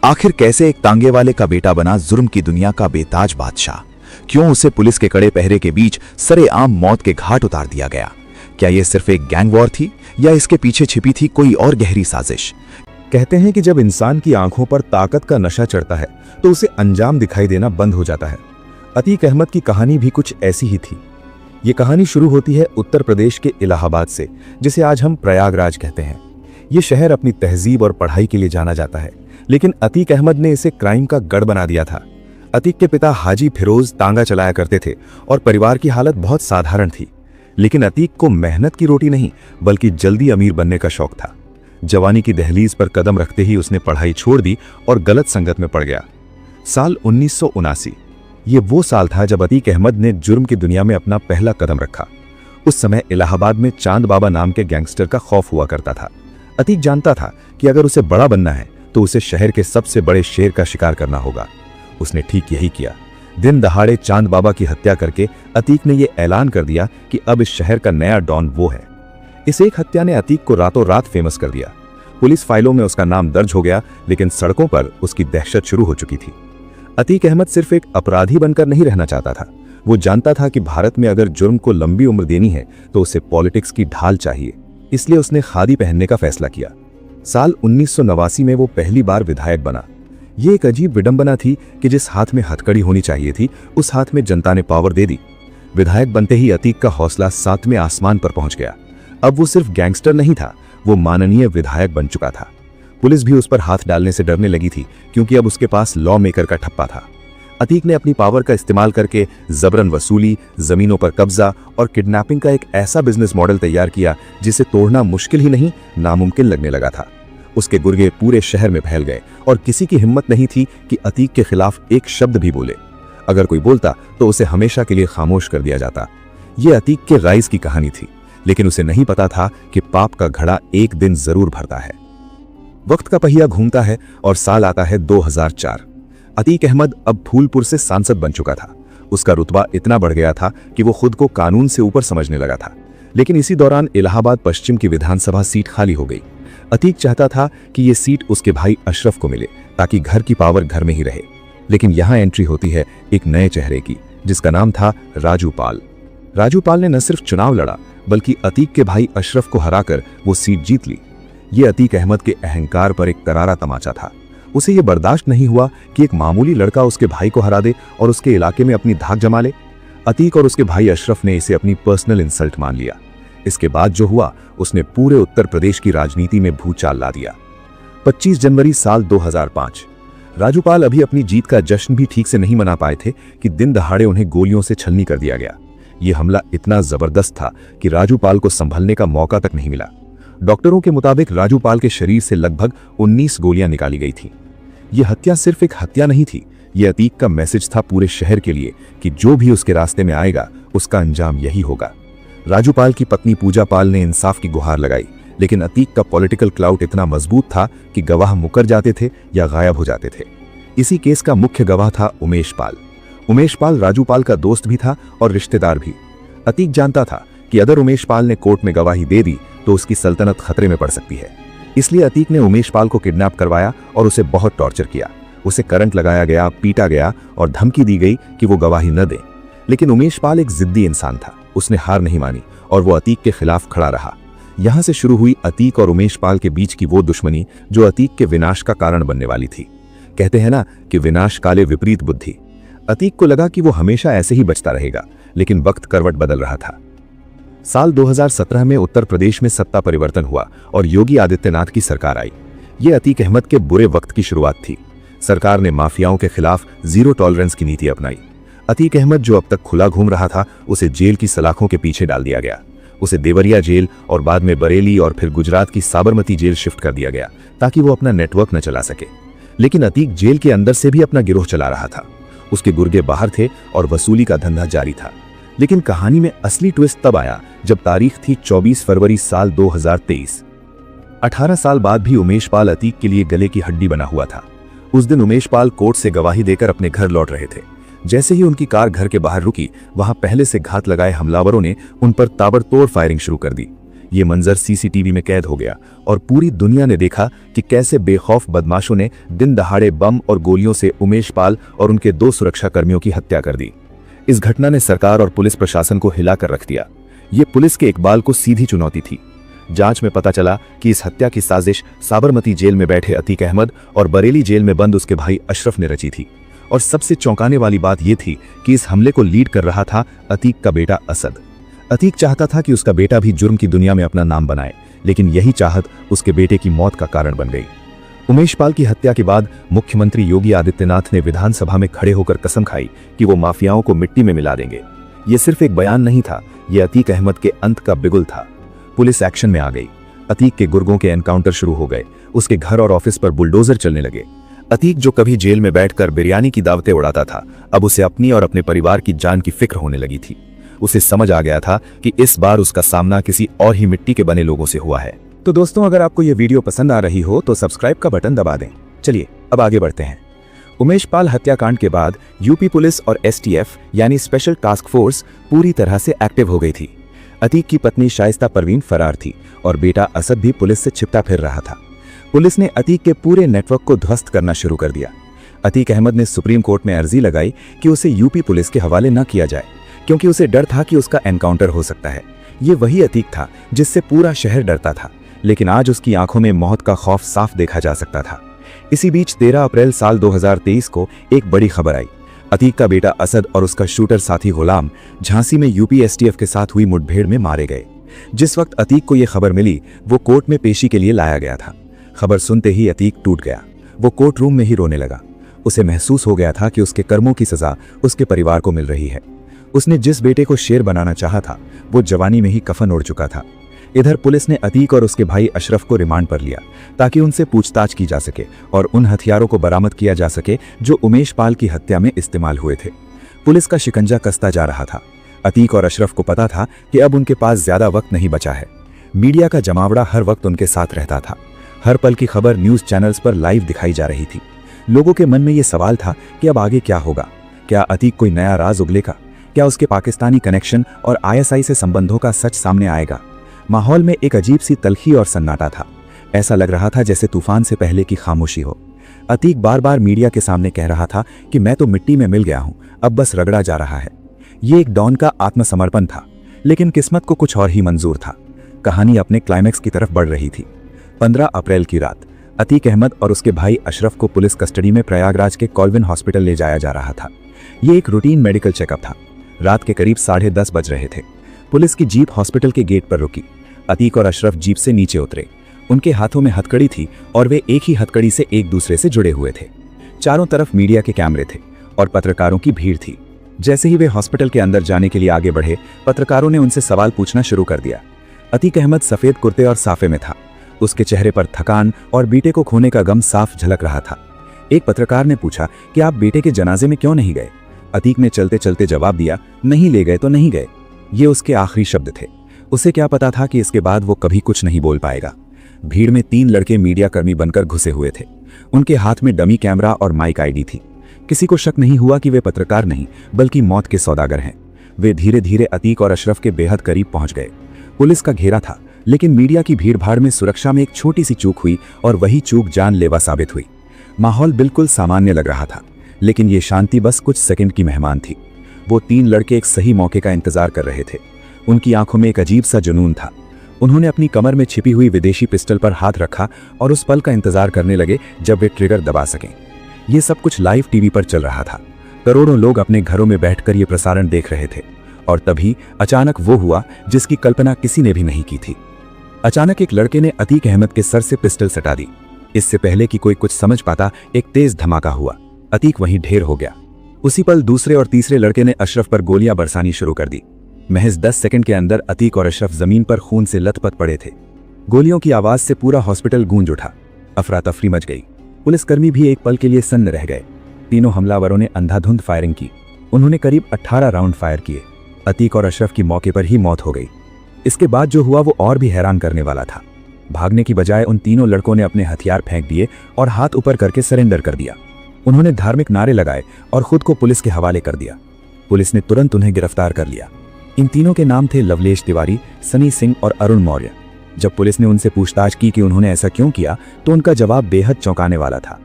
आखिर कैसे एक तांगे वाले का बेटा बना जुर्म की दुनिया का बेताज बादशाह? क्यों उसे पुलिस के कड़े पहरे के बीच सरेआम मौत के घाट उतार दिया गया? क्या यह सिर्फ एक गैंग वॉर थी या इसके पीछे छिपी थी कोई और गहरी साजिश? कहते हैं कि जब इंसान की आंखों पर ताकत का नशा चढ़ता है तो उसे अंजाम दिखाई देना बंद हो जाता है। अतीक अहमद की कहानी भी कुछ ऐसी ही थी। ये कहानी शुरू होती है उत्तर प्रदेश के इलाहाबाद से, जिसे आज हम प्रयागराज कहते हैं। ये शहर अपनी तहजीब और पढ़ाई के लिए जाना जाता है, लेकिन अतीक अहमद ने इसे क्राइम का गढ़ बना दिया था। अतीक के पिता हाजी फिरोज तांगा चलाया करते थे और परिवार की हालत बहुत साधारण थी, लेकिन अतीक को मेहनत की रोटी नहीं बल्कि जल्दी अमीर बनने का शौक था। जवानी की दहलीज पर कदम रखते ही उसने पढ़ाई छोड़ दी और गलत संगत में पड़ गया। साल 1979 ये वो साल था जब अतीक अहमद ने जुर्म की दुनिया में अपना पहला कदम रखा। उस समय इलाहाबाद में चांद बाबा नाम के गैंगस्टर का खौफ हुआ करता था। अतीक जानता था कि अगर उसे बड़ा बनना है तो उसे शहर के सबसे बड़े शेर का शिकार करना होगा। उसने ठीक यही किया। दिन दहाड़े चांद बाबा की हत्या करके अतीक ने यह ऐलान कर दिया कि अब इस शहर का नया डॉन वो है। इस एक हत्या ने अतीक को रातों रात फेमस कर दिया। पुलिस फाइलों में उसका नाम दर्ज हो गया, लेकिन सड़कों पर उसकी दहशत शुरू हो चुकी थी। अतीक अहमद सिर्फ एक अपराधी बनकर नहीं रहना चाहता था। वो जानता था कि भारत में अगर जुर्म को लंबी उम्र देनी है तो उसे पॉलिटिक्स की ढाल चाहिए। इसलिए उसने खादी पहनने का फैसला किया। साल 1989 में वो पहली बार विधायक बना। ये एक अजीब विडंबना थी कि जिस हाथ में हथकड़ी होनी चाहिए थी उस हाथ में जनता ने पावर दे दी। विधायक बनते ही अतीक का हौसला 7वें आसमान पर पहुंच गया। अब वो सिर्फ गैंगस्टर नहीं था, वो माननीय विधायक बन चुका था। पुलिस भी उस पर हाथ डालने से डरने लगी थी, क्योंकि अब उसके पास लॉ मेकर का ठप्पा था। अतीक ने अपनी पावर का इस्तेमाल करके जबरन वसूली, जमीनों पर कब्जा और किडनैपिंग का एक ऐसा बिजनेस मॉडल तैयार किया जिसे तोड़ना मुश्किल ही नहीं नामुमकिन लगने लगा था। उसके गुर्गे पूरे शहर में फैल गए और किसी की हिम्मत नहीं थी कि अतीक के खिलाफ एक शब्द भी बोले। अगर कोई बोलता तो उसे हमेशा के लिए खामोश कर दिया जाता। यह अतीक के राइज की कहानी थी, लेकिन उसे नहीं पता था कि पाप का घड़ा एक दिन जरूर भरता है। वक्त का पहिया घूमता है और साल आता है 2004। अतीक अहमद अब फूलपुर से सांसद बन चुका था। उसका रुतबा इतना बढ़ गया था कि वो खुद को कानून से ऊपर समझने लगा था। लेकिन इसी दौरान इलाहाबाद पश्चिम की विधानसभा सीट खाली हो गई। अतीक चाहता था कि ये सीट उसके भाई अशरफ को मिले, ताकि घर की पावर घर में ही रहे। लेकिन यहां एंट्री होती है एक नए चेहरे की, जिसका नाम था राजू पाल। राजू पाल ने न सिर्फ चुनाव लड़ा, बल्कि अतीक के भाई अशरफ को हराकर वो सीट जीत ली। ये अतीक अहमद के अहंकार पर एक करारा तमाचा था। उसे ये बर्दाश्त नहीं हुआ कि एक मामूली लड़का उसके भाई को हरा दे और उसके इलाके में अपनी धाक जमा ले। अतीक और उसके भाई अशरफ ने इसे अपनी पर्सनल इंसल्ट मान लिया। इसके बाद जो हुआ उसने पूरे उत्तर प्रदेश की राजनीति में भूचाल ला दिया। 25 जनवरी साल 2005। राजूपाल अभी अपनी जीत का जश्न भी ठीक से नहीं मना पाए थे कि दिन दहाड़े उन्हें गोलियों से छलनी कर दिया गया। यह हमला इतना जबरदस्त था कि राजूपाल को संभलने का मौका तक नहीं मिला। डॉक्टरों के मुताबिक राजूपाल के शरीर से लगभग 19 गोलियां निकाली गई थी। यह हत्या सिर्फ एक हत्या नहीं थी, यह अतीक का मैसेज था पूरे शहर के लिए कि जो भी उसके रास्ते में आएगा उसका अंजाम यही होगा। राजूपाल की पत्नी पूजा पाल ने इंसाफ की गुहार लगाई, लेकिन अतीक का पॉलिटिकल क्लाउट इतना मजबूत था कि गवाह मुकर जाते थे या गायब हो जाते थे। इसी केस का मुख्य गवाह था उमेश पाल। उमेश पाल राजूपाल का दोस्त भी था और रिश्तेदार भी। अतीक जानता था कि अगर उमेश पाल ने कोर्ट में गवाही दे दी तो उसकी सल्तनत खतरे में पड़ सकती है। इसलिए अतीक ने उमेश पाल को किडनैप करवाया और उसे बहुत टॉर्चर किया। उसे करंट लगाया गया, पीटा गया और धमकी दी गई कि वो गवाही न दे। लेकिन उमेश पाल एक जिद्दी इंसान था। उसने हार नहीं मानी और वो अतीक के खिलाफ खड़ा रहा। यहां से शुरू हुई अतीक और उमेश पाल के बीच की वो दुश्मनी जो अतीक के विनाश का कारण बनने वाली थी। कहते हैं ना कि विनाश काले विपरीत बुद्धि। अतीक को लगा कि वो हमेशा ऐसे ही बचता रहेगा, लेकिन वक्त करवट बदल रहा था। साल 2017 में उत्तर प्रदेश में सत्ता परिवर्तन हुआ और योगी आदित्यनाथ की सरकार आई। ये अतीक अहमद के बुरे वक्त की शुरुआत थी। सरकार ने माफियाओं के खिलाफ जीरो टॉलरेंस की नीति अपनाई। अतीक अहमद जो अब तक खुला घूम रहा था, उसे जेल की सलाखों के पीछे डाल दिया गया। उसे देवरिया जेल और बाद में बरेली और फिर गुजरात की साबरमती जेल शिफ्ट कर दिया गया, ताकि वो अपना नेटवर्क न चला सके। लेकिन अतीक जेल के अंदर से भी अपना गिरोह चला रहा था। उसके गुर्गे बाहर थे और वसूली का धंधा जारी था। लेकिन कहानी में असली ट्विस्ट तब आया जब तारीख थी 24 फरवरी साल 2023। 18 साल बाद भी उमेश पाल अतीक के लिए गले की हड्डी बना हुआ था। उस दिन उमेश पाल कोर्ट से गवाही देकर अपने घर लौट रहे थे। जैसे ही उनकी कार घर के बाहर रुकी, वहां पहले से घात लगाए हमलावरों ने उन पर ताबड़तोड़ फायरिंग शुरू कर दी। ये मंजर सीसीटीवी में कैद हो गया और पूरी दुनिया ने देखा कि कैसे बेखौफ बदमाशों ने दिन दहाड़े बम और गोलियों से उमेश पाल और उनके 2 सुरक्षाकर्मियों की हत्या कर दी। इस घटना ने सरकार और पुलिस प्रशासन को हिलाकर रख दिया। ये पुलिस के इकबाल को सीधी चुनौती थी। जांच में पता चला कि इस हत्या की साजिश साबरमती जेल में बैठे अतीक अहमद और बरेली जेल में बंद उसके भाई अशरफ ने रची थी। और सबसे चौंकाने वाली बात यह थी कि इस हमले को लीड कर रहा था अतीक का बेटा असद। अतीक चाहता था कि उसका बेटा भी जुर्म की दुनिया में अपना नाम बनाए, लेकिन यही चाहत उसके बेटे की मौत का कारण बन गई। उमेश पाल की हत्या के बाद मुख्यमंत्री योगी आदित्यनाथ ने विधानसभा में खड़े होकर कसम खाई कि वो माफियाओं को मिट्टी में मिला देंगे। ये सिर्फ एक बयान नहीं था, ये अतीक अहमद के अंत का बिगुल था। पुलिस एक्शन में आ गई। अतीक के गुर्गों के एनकाउंटर शुरू हो गए। उसके घर और ऑफिस पर बुलडोजर चलने लगे। अतीक जो कभी जेल में बैठकर बिरयानी की दावतें उड़ाता था, अब उसे अपनी और अपने परिवार की जान की फिक्र होने लगी थी। उसे समझ आ गया था कि इस बार उसका सामना किसी और ही मिट्टी के बने लोगों से हुआ है। तो दोस्तों, अगर आपको ये वीडियो पसंद आ रही हो तो सब्सक्राइब का बटन दबा दें। चलिए अब आगे बढ़ते हैं। उमेश पाल हत्याकांड के बाद यूपी पुलिस और एसटीएफ यानी स्पेशल टास्क फोर्स पूरी तरह से एक्टिव हो गई थी। अतीक की पत्नी शाइस्ता परवीन फरार थी और बेटा असद भी पुलिस से छिपता फिर रहा था। पुलिस ने अतीक के पूरे नेटवर्क को ध्वस्त करना शुरू कर दिया। अतीक अहमद ने सुप्रीम कोर्ट में अर्जी लगाई कि उसे यूपी पुलिस के हवाले न किया जाए, क्योंकि उसे डर था कि उसका एनकाउंटर हो सकता है। ये वही अतीक था जिससे पूरा शहर डरता था, लेकिन आज उसकी आंखों में मौत का खौफ साफ देखा जा सकता था। इसी बीच 13 अप्रैल साल 2023 को एक बड़ी खबर आई। अतीक का बेटा असद और उसका शूटर साथी गुलाम झांसी में यूपी एसटीएफ के साथ हुई मुठभेड़ में मारे गए। जिस वक्त अतीक को यह खबर मिली, वो कोर्ट में पेशी के लिए लाया गया था। खबर सुनते ही अतीक टूट गया। वो कोर्ट रूम में ही रोने लगा। उसे महसूस हो गया था कि उसके कर्मों की सजा उसके परिवार को मिल रही है। उसने जिस बेटे को शेर बनाना चाहा था, वो जवानी में ही कफन ओढ़ चुका था। इधर पुलिस ने अतीक और उसके भाई अशरफ को रिमांड पर लिया ताकि उनसे पूछताछ की जा सके और उन हथियारों को बरामद किया जा सके जो उमेश पाल की हत्या में इस्तेमाल हुए थे। पुलिस का शिकंजा कसता जा रहा था। अतीक और अशरफ को पता था कि अब उनके पास ज्यादा वक्त नहीं बचा है। मीडिया का जमावड़ा हर वक्त उनके साथ रहता था। हर पल की खबर न्यूज चैनल्स पर लाइव दिखाई जा रही थी। लोगों के मन में यह सवाल था कि अब आगे क्या होगा। क्या अतीक कोई नया राज उगलेगा? क्या उसके पाकिस्तानी कनेक्शन और आईएसआई से संबंधों का सच सामने आएगा? माहौल में एक अजीब सी तल्खी और सन्नाटा था। ऐसा लग रहा था जैसे तूफान से पहले की खामोशी हो। अतीक बार बार मीडिया के सामने कह रहा था कि मैं तो मिट्टी में मिल गया हूं, अब बस रगड़ा जा रहा है। ये एक डॉन का आत्मसमर्पण था, लेकिन किस्मत को कुछ और ही मंजूर था। कहानी अपने क्लाइमैक्स की तरफ बढ़ रही थी। 15 अप्रैल की रात अतीक अहमद और उसके भाई अशरफ को पुलिस कस्टडी में प्रयागराज के कॉल्विन हॉस्पिटल ले जाया जा रहा था। ये एक रूटीन मेडिकल चेकअप था। रात के करीब 10:30 बज रहे थे। पुलिस की जीप हॉस्पिटल के गेट पर रुकी। अतीक और अशरफ जीप से नीचे उतरे। उनके हाथों में हथकड़ी थी और वे एक ही हथकड़ी से एक दूसरे से जुड़े हुए थे। चारों तरफ मीडिया के कैमरे थे और पत्रकारों की भीड़ थी। जैसे ही वे हॉस्पिटल के अंदर जाने के लिए आगे बढ़े, पत्रकारों ने उनसे सवाल पूछना शुरू कर दिया। अतीक अहमद सफेद कुर्ते और साफे में था। उसके चेहरे पर थकान और बेटे को खोने का गम साफ झलक रहा था। एक पत्रकार ने पूछा कि आप बेटे के जनाजे में क्यों नहीं गए? अतीक ने चलते चलते जवाब दिया, नहीं ले गए तो नहीं गए। ये उसके आखिरी शब्द थे। उसे क्या पता था कि इसके बाद वो कभी कुछ नहीं बोल पाएगा। भीड़ में 3 लड़के मीडिया कर्मी बनकर घुसे हुए थे। उनके हाथ में डमी कैमरा और माइक आईडी थी। किसी को शक नहीं हुआ कि वे पत्रकार नहीं बल्कि मौत के सौदागर हैं। वे धीरे धीरे अतीक और अशरफ के बेहद करीब पहुंच गए। पुलिस का घेरा था, लेकिन मीडिया की भीड़भाड़ में सुरक्षा में एक छोटी सी चूक हुई और वही चूक जानलेवा साबित हुई। माहौल बिल्कुल सामान्य लग रहा था, लेकिन ये शांति बस कुछ सेकंड की मेहमान थी। वो 3 लड़के एक सही मौके का इंतजार कर रहे थे। उनकी आंखों में एक अजीब सा जुनून था। उन्होंने अपनी कमर में छिपी हुई विदेशी पिस्टल पर हाथ रखा और उस पल का इंतजार करने लगे जब वे ट्रिगर दबा सकें। ये सब कुछ लाइव टीवी पर चल रहा था। करोड़ों लोग अपने घरों में बैठकर ये प्रसारण देख रहे थे। और तभी अचानक वो हुआ जिसकी कल्पना किसी ने भी नहीं की थी। अचानक एक लड़के ने अतीक अहमद के सर से पिस्टल सटा दी। इससे पहले कि कोई कुछ समझ पाता, एक तेज धमाका हुआ। अतीक वहीं ढेर हो गया। उसी पल दूसरे और तीसरे लड़के ने अशरफ पर गोलियां बरसानी शुरू कर दी। महज 10 सेकंड के अंदर अतीक और अशरफ जमीन पर खून से लथपथ पड़े थे। गोलियों की आवाज से पूरा हॉस्पिटल गूंज उठा। अफरा तफरी मच गई। पुलिसकर्मी भी एक पल के लिए सन्न रह गए। तीनों हमलावरों ने अंधाधुंध फायरिंग की। उन्होंने करीब 18 राउंड फायर किए। अतीक और अशरफ की मौके पर ही मौत हो गई। इसके बाद जो हुआ वो और भी हैरान करने वाला था। भागने की बजाय उन तीनों लड़कों ने अपने हथियार फेंक दिए और हाथ ऊपर करके सरेंडर कर दिया। उन्होंने धार्मिक नारे लगाए और खुद को पुलिस के हवाले कर दिया। पुलिस ने तुरंत उन्हें गिरफ्तार कर लिया। इन तीनों के नाम थे लवलेश तिवारी, सनी सिंह और अरुण मौर्य। जब पुलिस ने उनसे पूछताछ की कि उन्होंने ऐसा क्यों किया, तो उनका जवाब बेहद चौंकाने वाला था।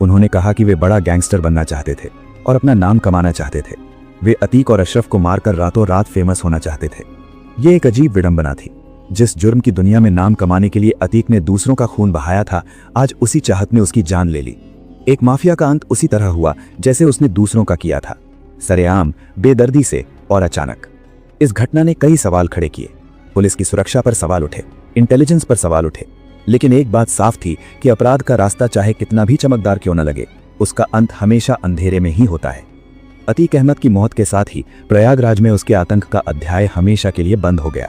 उन्होंने कहा कि वे बड़ा गैंगस्टर बनना चाहते थे और अपना नाम कमाना चाहते थे। वे अतीक और अशरफ को मारकर रातों रात फेमस होना चाहते थे। ये एक अजीब विडंबना थी। जिस जुर्म की दुनिया में नाम कमाने के लिए अतीक ने दूसरों का खून बहाया था, आज उसी चाहत ने उसकी जान ले ली। एक माफिया का अंत उसी तरह हुआ जैसे उसने दूसरों का किया था, सरेआम, बेदर्दी से और अचानक। इस घटना ने कई सवाल खड़े किए। पुलिस की सुरक्षा पर सवाल उठे, इंटेलिजेंस पर सवाल उठे, लेकिन एक बात साफ थी कि अपराध का रास्ता चाहे कितना भी चमकदार क्यों न लगे, उसका अंत हमेशा अंधेरे में ही होता है। अतीक अहमद की मौत के साथ ही प्रयागराज में उसके आतंक का अध्याय हमेशा के लिए बंद हो गया।